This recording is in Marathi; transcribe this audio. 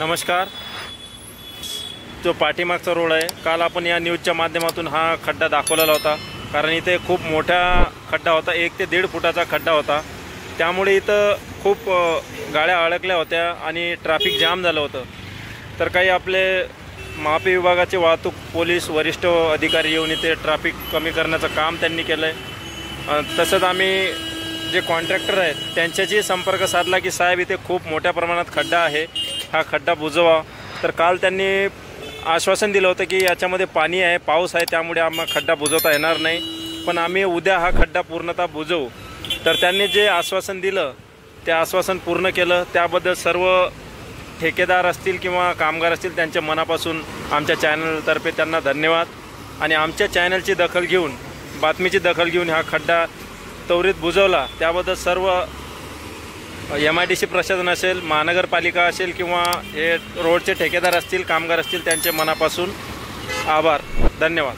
नमस्कार। जो पाठीमागचा रोड आहे, काल आपण या न्यूजच्या माध्यमातून हा खड्डा दाखवलेला होता, कारण इथे खूप मोठा खड्डा होता, 1 ते 1.5 फुटाचा खड्डा होता। त्यामुळे इथं खूप गाड्या अडकल्या होत्या आणि ट्रॅफिक जाम झालं होतं। तर काही आपले महापी विभागाचे वाहतूक पोलीस वरिष्ठ अधिकारी येऊन इथे ट्रॅफिक कमी करण्याचं काम त्यांनी केलं आहे। तसंच आम्ही जे कॉन्ट्रॅक्टर आहेत त्यांच्याशी संपर्क साधला की साहेब इथे खूप मोठ्या प्रमाणात खड्डा आहे, हा खड्डा बुजवा। तर काल त्यांनी आश्वासन दिलं होतं की याच्यामध्ये पाणी आहे, पाऊस आहे, त्यामुळे आम्हाला खड्डा बुजवता येणार नाही, पण आम्ही उद्या हा खड्डा पूर्णतः बुजवू। तर त्यांनी जे आश्वासन दिलं ते आश्वासन पूर्ण केलं। त्याबद्दल सर्व ठेकेदार असतील किंवा कामगार असतील त्यांच्या मनापासून आमच्या चॅनलतर्फे त्यांना धन्यवाद। आणि आमच्या चॅनलची दखल घेऊन, बातमीची दखल घेऊन हा खड्डा त्वरित बुजवला त्याबद्दल सर्व MIDC प्रशासन असेल, महानगरपालिका असेल किंवा हे रोडचे ठेकेदार असतील, कामगार असतील, त्यांचे मनापासून आभार, धन्यवाद।